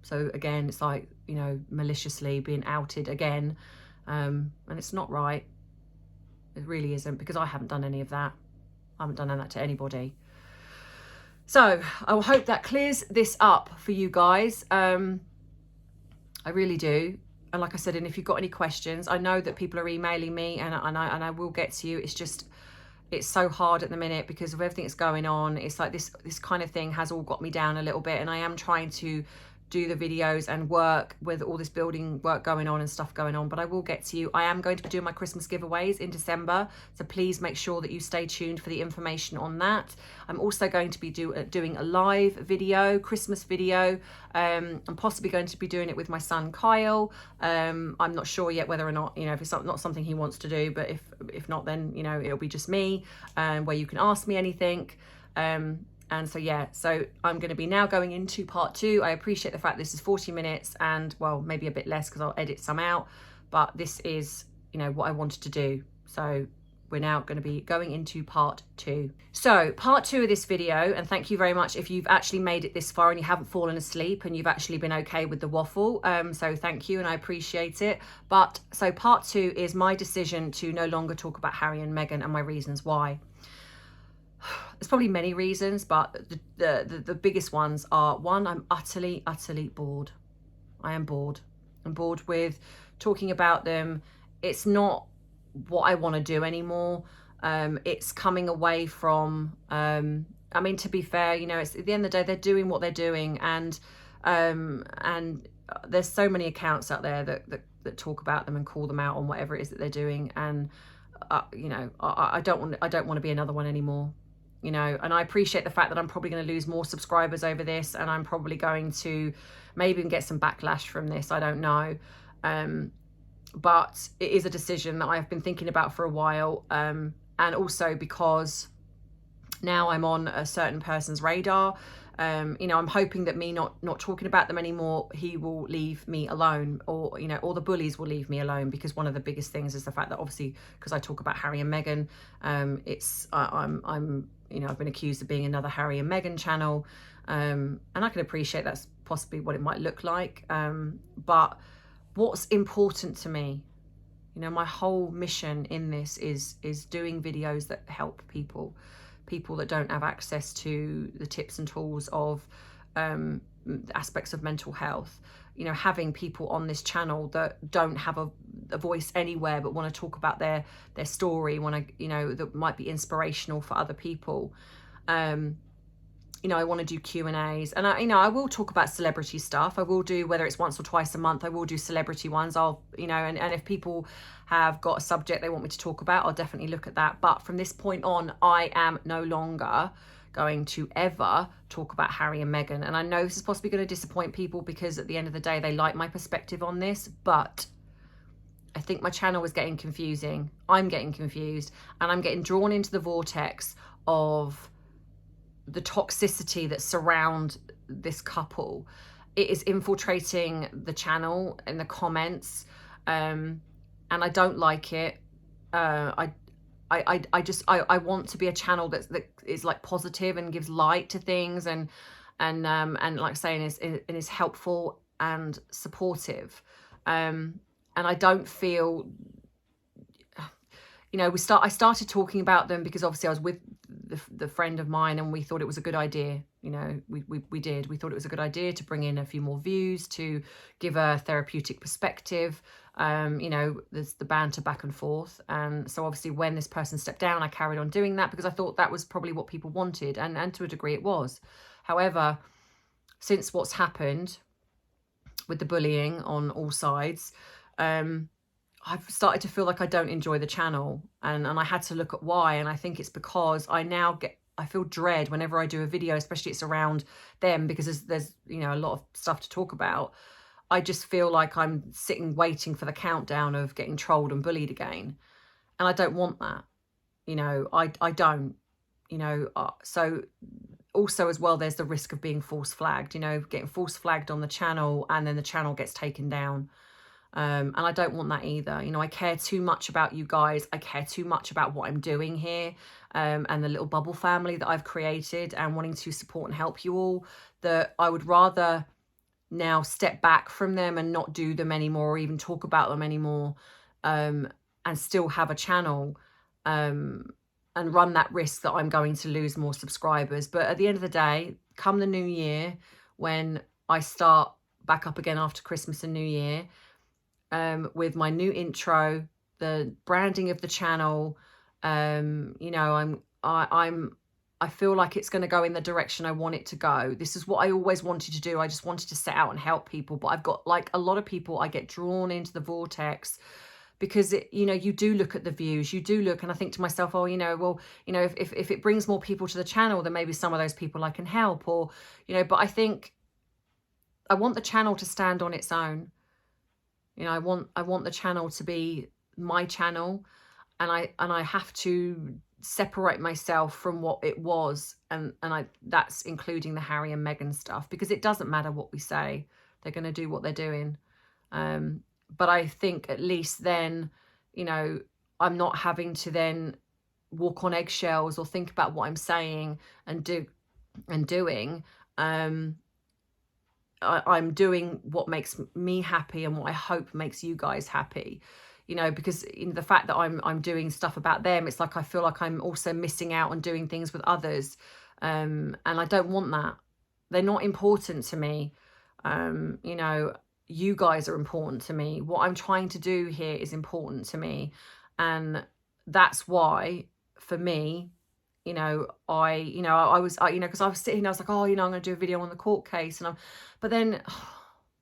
So again, it's like, you know, maliciously being outed again, and it's not right. It really isn't, because I haven't done any of that. I haven't done that to anybody. So I hope that clears this up for you guys. I really do. And like I said, and if you've got any questions, I know that people are emailing me, and I will get to you. It's just, it's so hard at the minute because of everything that's going on. It's like this kind of thing has all got me down a little bit, and I am trying to do the videos and work with all this building work going on and stuff going on, but I will get to you. I am going to be doing my Christmas giveaways in December, so please make sure that you stay tuned for the information on that. I'm also going to be doing a live video, Christmas video. I'm possibly going to be doing it with my son Kyle. I'm not sure yet whether or not, if it's not something he wants to do, but if not, then it'll be just me, where you can ask me anything. And so, yeah, so I'm going to be now going into part 2. I appreciate the fact this is 40 minutes and, well, maybe a bit less because I'll edit some out. But this is, what I wanted to do. So we're now going to be going into part 2. So part 2 of this video, and thank you very much if you've actually made it this far and you haven't fallen asleep and you've actually been okay with the waffle. So thank you and I appreciate it. But so part 2 is my decision to no longer talk about Harry and Meghan and my reasons why. There's probably many reasons, but the biggest ones are, one, I'm utterly bored. I am bored. I'm bored with talking about them. It's not what I want to do anymore. It's coming away from, to be fair, it's at the end of the day, they're doing what they're doing. And there's so many accounts out there that talk about them and call them out on whatever it is that they're doing. And, I don't want to be another one anymore. And I appreciate the fact that I'm probably going to lose more subscribers over this, and I'm probably going to maybe even get some backlash from this. I don't know. But it is a decision that I've been thinking about for a while. And also because now I'm on a certain person's radar. I'm hoping that me not talking about them anymore, he will leave me alone, or or the bullies will leave me alone, because one of the biggest things is the fact that obviously because I talk about Harry and Meghan, I've been accused of being another Harry and Meghan channel, and I can appreciate that's possibly what it might look like, but what's important to me, my whole mission in this is doing videos that help people that don't have access to the tips and tools of aspects of mental health. Having people on this channel that don't have a voice anywhere but want to talk about their story, that might be inspirational for other people. I want to do Q&As, and I will talk about celebrity stuff. I will do, whether it's once or twice a month, I will do celebrity ones. I'll, and if people have got a subject they want me to talk about, I'll definitely look at that. But from this point on, I am no longer going to ever talk about Harry and Meghan. And I know this is possibly going to disappoint people, because at the end of the day, they like my perspective on this, but I think my channel is getting confusing. I'm getting confused, and I'm getting drawn into the vortex of the toxicity that surround this couple. It is infiltrating the channel in the comments, and I don't like it. I want to be a channel that is like positive and gives light to things, and like saying is helpful and supportive. And I don't feel, I started talking about them because obviously I was with the friend of mine, and we thought it was a good idea. We thought it was a good idea to bring in a few more views, to give a therapeutic perspective. There's the banter back and forth, and so obviously when this person stepped down, I carried on doing that because I thought that was probably what people wanted, and to a degree it was. However, since what's happened with the bullying on all sides, I've started to feel like I don't enjoy the channel, and I had to look at why. And I think it's because I feel dread whenever I do a video, especially it's around them, because there's a lot of stuff to talk about. I just feel like I'm sitting waiting for the countdown of getting trolled and bullied again, and I don't want that. I don't. So also as well, there's the risk of being false flagged. Getting false flagged on the channel, and then the channel gets taken down. And I don't want that either. I care too much about you guys. I care too much about what I'm doing here, and the little bubble family that I've created, and wanting to support and help you all, that I would rather now step back from them and not do them anymore, or even talk about them anymore, and still have a channel, and run that risk that I'm going to lose more subscribers. But at the end of the day, come the new year, when I start back up again after Christmas and New Year, with my new intro, the branding of the channel, You know, I feel like it's going to go in the direction I want it to go. This is what I always wanted to do. I just wanted to set out and help people. But I've got, like a lot of people, I get drawn into the vortex because you know, you do look at the views, you do look, and I think to myself, oh, you know, well, you know, if it brings more people to the channel, then maybe some of those people I can help, or, you know, but I think I want the channel to stand on its own. You know, I want the channel to be my channel, and I have to separate myself from what it was, and that's including the Harry and Meghan stuff, because it doesn't matter what we say, they're going to do what they're doing. But I think at least then, you know, I'm not having to then walk on eggshells or think about what I'm saying and doing. I'm doing what makes me happy and what I hope makes you guys happy, you know, because in the fact that I'm doing stuff about them, it's like I feel like I'm also missing out on doing things with others, and I don't want that. They're not important to me. You know, you guys are important to me. What I'm trying to do here is important to me, and that's why, for me, you know, I was, you know, because I was sitting, I was like, oh, you know, I'm going to do a video on the court case, but then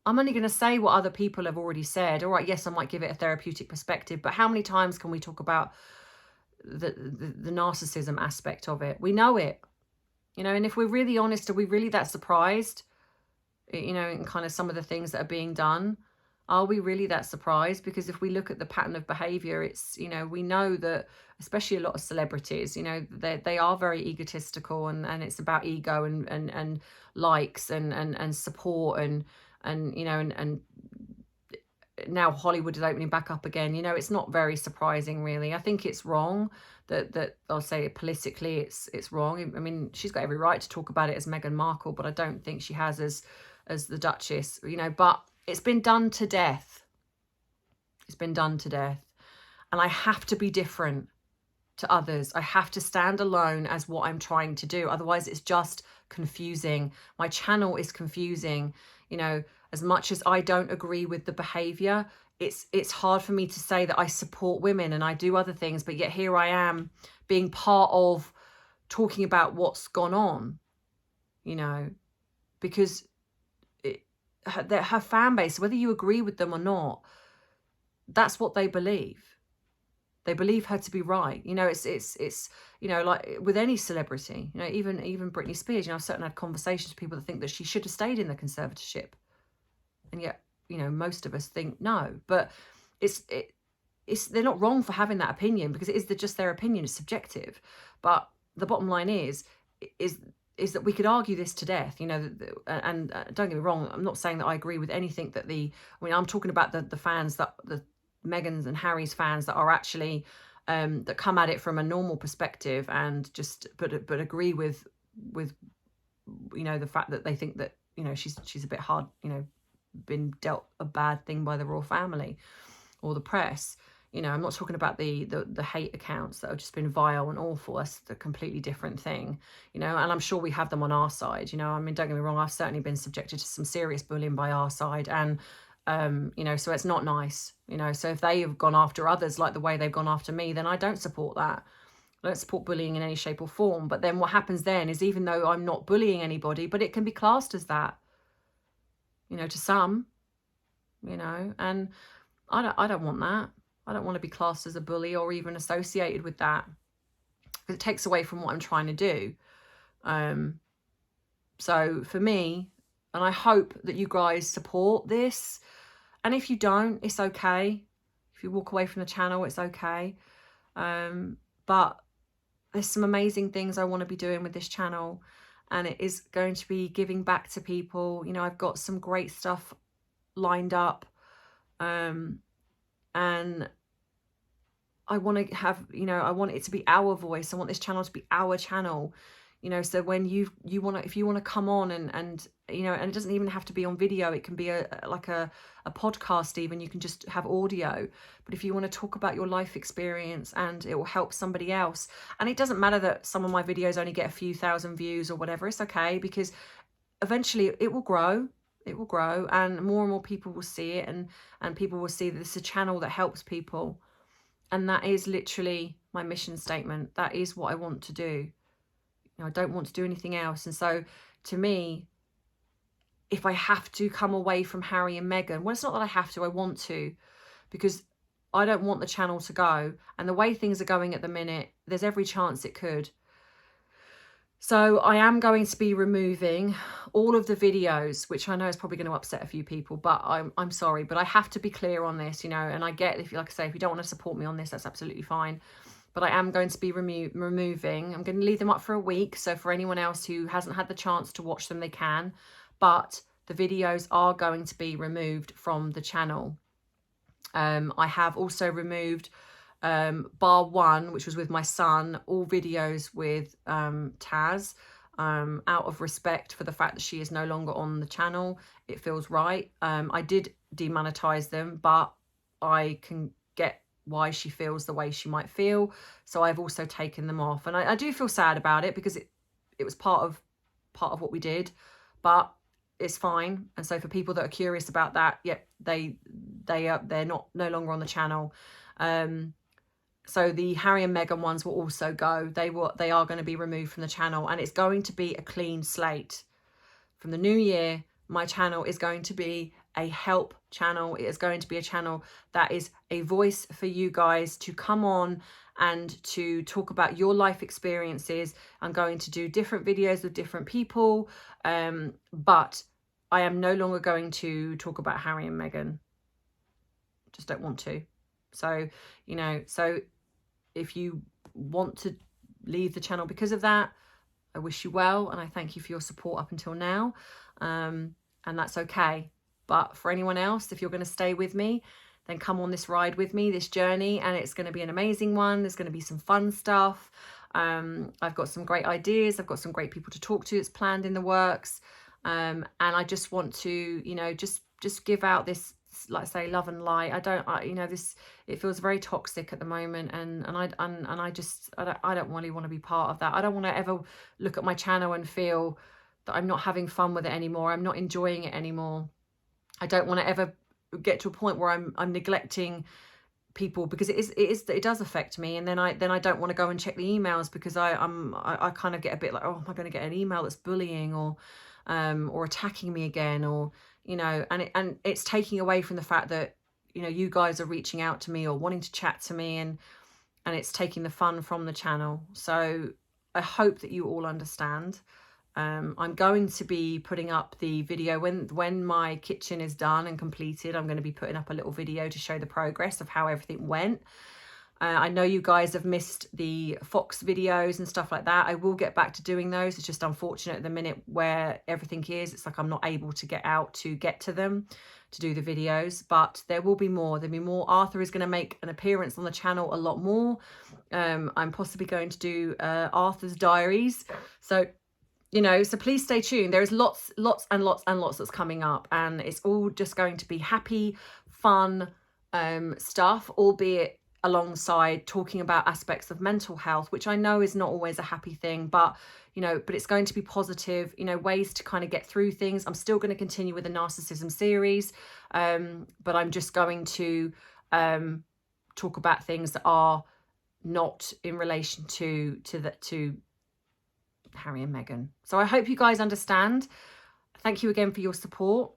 I'm only going to say what other people have already said. All right, yes, I might give it a therapeutic perspective, but how many times can we talk about the narcissism aspect of it? We know it, you know, and if we're really honest, are we really that surprised, you know, in kind of some of the things that are being done? Are we really that surprised? Because if we look at the pattern of behavior, it's, you know, we know that, especially a lot of celebrities, you know, they are very egotistical, and it's about ego and likes and support and you know, and now Hollywood is opening back up again. You know, it's not very surprising, really. I think it's wrong that I'll say politically it's wrong. I mean, she's got every right to talk about it as Meghan Markle, but I don't think she has as the Duchess, you know, but it's been done to death. It's been done to death. And I have to be different to others. I have to stand alone as what I'm trying to do. Otherwise, it's just confusing. My channel is confusing. You know, as much as I don't agree with the behavior, it's hard for me to say that I support women and I do other things, but yet here I am being part of talking about what's gone on, you know, because her fan base, whether you agree with them or not, that's what they believe. They believe her to be right. You know, it's you know, like with any celebrity, you know, even Britney Spears, you know, I've certainly had conversations with people that think that she should have stayed in the conservatorship. And yet, you know, most of us think no. But it's they're not wrong for having that opinion, because it is just their opinion, it's subjective. But the bottom line is that we could argue this to death, you know, and don't get me wrong, I'm not saying that I agree with anything that I'm talking about the fans, that the Meghan's and Harry's fans that are actually, that come at it from a normal perspective and just, but agree with, you know, the fact that they think that, you know, she's a bit hard, you know, been dealt a bad thing by the royal family or the press. You know, I'm not talking about the hate accounts that have just been vile and awful. That's a completely different thing, you know, and I'm sure we have them on our side, you know. I mean, don't get me wrong, I've certainly been subjected to some serious bullying by our side, and, you know, so it's not nice, you know. So if they have gone after others like the way they've gone after me, then I don't support that. I don't support bullying in any shape or form. But then what happens then is, even though I'm not bullying anybody, but it can be classed as that, you know, to some, you know, and I don't want that. I don't want to be classed as a bully or even associated with that, because it takes away from what I'm trying to do. So for me, and I hope that you guys support this, and if you don't, it's okay. If you walk away from the channel, it's okay. But there's some amazing things I want to be doing with this channel, and it is going to be giving back to people. You know, I've got some great stuff lined up. And I want to have, you know, I want it to be our voice. I want this channel to be our channel, you know. So when you want to, if you want to come on and you know, and it doesn't even have to be on video, it can be like a podcast even. You can just have audio. But if you want to talk about your life experience and it will help somebody else, and it doesn't matter that some of my videos only get a few thousand views or whatever, it's okay, because eventually it will grow. It will grow, and more people will see it, and people will see that this is a channel that helps people. And that is literally my mission statement. That is what I want to do. You know, I don't want to do anything else. And so to me, if I have to come away from Harry and Meghan, well, it's not that I have to, I want to, because I don't want the channel to go. And the way things are going at the minute, there's every chance it could. So I am going to be removing all of the videos, which I know is probably going to upset a few people, but I'm sorry, but I have to be clear on this, you know, and I get, if, like I say, if you don't want to support me on this, that's absolutely fine. But I am going to be removing. I'm going to leave them up for a week. So for anyone else who hasn't had the chance to watch them, they can. But the videos are going to be removed from the channel. I have also removed, bar one, which was with my son, all videos with Taz, out of respect for the fact that she is no longer on the channel. It feels right. I did demonetize them, but I can get why she feels the way she might feel. So I've also taken them off. And I do feel sad about it, because it was part of what we did, but it's fine. And so for people that are curious about that, yeah, they're no longer on the channel. So the Harry and Meghan ones will also go. They are going to be removed from the channel, and it's going to be a clean slate. From the new year, my channel is going to be a help channel. It is going to be a channel that is a voice for you guys to come on and to talk about your life experiences. I'm going to do different videos with different people, but I am no longer going to talk about Harry and Meghan. Just don't want to. So, you know, so if you want to leave the channel because of that, I wish you well, and I thank you for your support up until now, and that's okay. But for anyone else, if you're going to stay with me, then come on this ride with me, this journey, and it's going to be an amazing one. There's going to be some fun stuff. I've got some great ideas. I've got some great people to talk to. It's planned in the works, and I just want to, you know, just give out this, like I say, love and light. You know, it feels very toxic at the moment, and I don't really want to be part of that. I don't want to ever look at my channel and feel that I'm not having fun with it anymore. I'm not enjoying it anymore. I don't want to ever get to a point where I'm neglecting people, because it does affect me, and then I don't want to go and check the emails, because I kind of get a bit like, oh, am I going to get an email that's bullying or attacking me again, or, you know, and it's taking away from the fact that, you know, you guys are reaching out to me or wanting to chat to me, and it's taking the fun from the channel. So I hope that you all understand. I'm going to be putting up the video when my kitchen is done and completed. I'm going to be putting up a little video to show the progress of how everything went. I know you guys have missed the Fox videos and stuff like that. I will get back to doing those. It's just unfortunate at the minute where everything is. It's like I'm not able to get out to get to them to do the videos, but there will be more. There'll be more. Arthur is going to make an appearance on the channel a lot more. I'm possibly going to do Arthur's diaries. So, you know, so please stay tuned. There is lots and lots that's coming up, and it's all just going to be happy, fun stuff, albeit alongside talking about aspects of mental health, which I know is not always a happy thing, but, you know, but it's going to be positive, you know, ways to kind of get through things. I'm still going to continue with the narcissism series, but I'm just going to talk about things that are not in relation to Harry and Meghan. So I hope you guys understand. Thank you again for your support.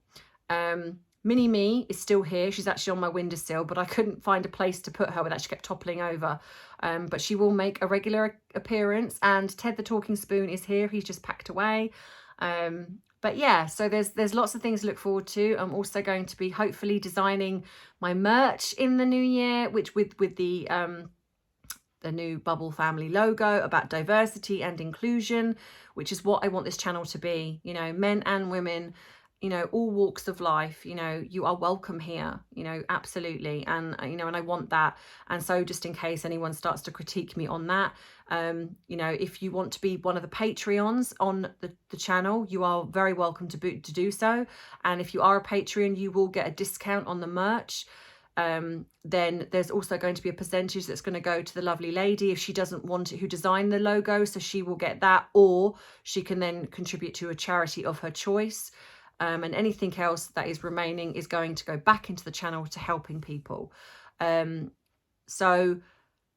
Mini Me is still here. She's actually on my windowsill, but I couldn't find a place to put her without she kept toppling over. But she will make a regular appearance. And Ted the Talking Spoon is here. He's just packed away. But yeah, so there's lots of things to look forward to. I'm also going to be hopefully designing my merch in the new year, which with the new Bubble Family logo, about diversity and inclusion, which is what I want this channel to be. You know, men and women, you know, all walks of life, you know, you are welcome here, you know, absolutely. And, you know, and I want that. And so just in case anyone starts to critique me on that, you know, if you want to be one of the Patreons on the channel, you are very welcome to do so. And if you are a Patreon, you will get a discount on the merch. Then there's also going to be a percentage that's going to go to the lovely lady if she doesn't want it, who designed the logo, so she will get that, or she can then contribute to a charity of her choice. And anything else that is remaining is going to go back into the channel to helping people. So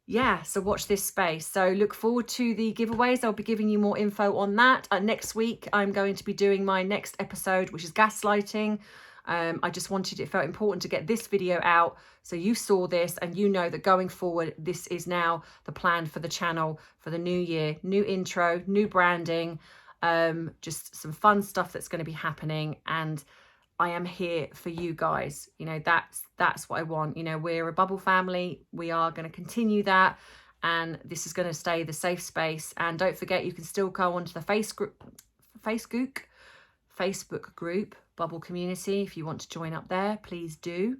yeah, so watch this space. So look forward to the giveaways. I'll be giving you more info on that. Next week, I'm going to be doing my next episode, which is gaslighting. I just it felt important to get this video out so you saw this and you know that going forward, this is now the plan for the channel for the new year. New intro, new branding, just some fun stuff that's going to be happening. And I am here for you guys. You know, that's what I want. You know, we're a bubble family. We are going to continue that. And this is going to stay the safe space. And don't forget, you can still go onto the Facebook group, Bubble Community. If you want to join up there, please do.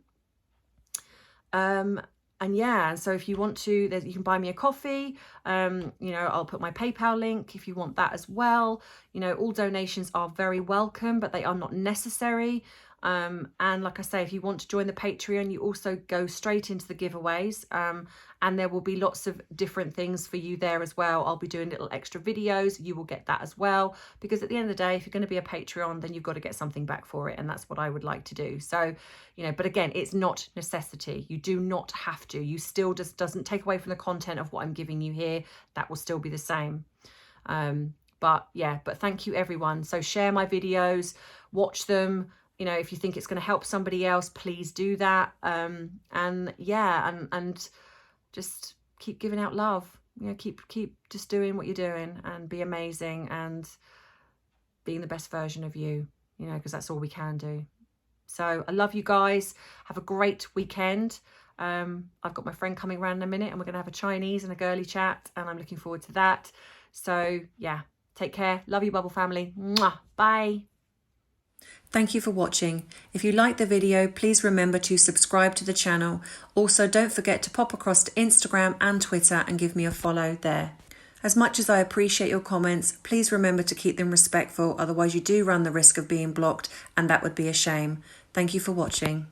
And yeah, so if you want to, you can buy me a coffee. You know, I'll put my PayPal link if you want that as well. You know, all donations are very welcome, but they are not necessary. And like I say, if you want to join the Patreon, you also go straight into the giveaways. And there will be lots of different things for you there as well. I'll be doing little extra videos. You will get that as well. Because at the end of the day, if you're going to be a Patreon, then you've got to get something back for it. And that's what I would like to do. So, you know, but again, it's not necessity. You do not have to. You still just doesn't take away from the content of what I'm giving you here. That will still be the same. But yeah, but thank you everyone. So share my videos, watch them. You know, if you think it's going to help somebody else, please do that. And yeah, and just keep giving out love. You know, keep just doing what you're doing and be amazing and being the best version of you, you know, because that's all we can do. So I love you guys. Have a great weekend. I've got my friend coming around in a minute and we're going to have a Chinese and a girly chat and I'm looking forward to that. So yeah, take care. Love you, Bubble family. Mwah. Bye. Thank you for watching. If you liked the video, please remember to subscribe to the channel. Also, don't forget to pop across to Instagram and Twitter and give me a follow there. As much as I appreciate your comments, please remember to keep them respectful, otherwise you do run the risk of being blocked and that would be a shame. Thank you for watching.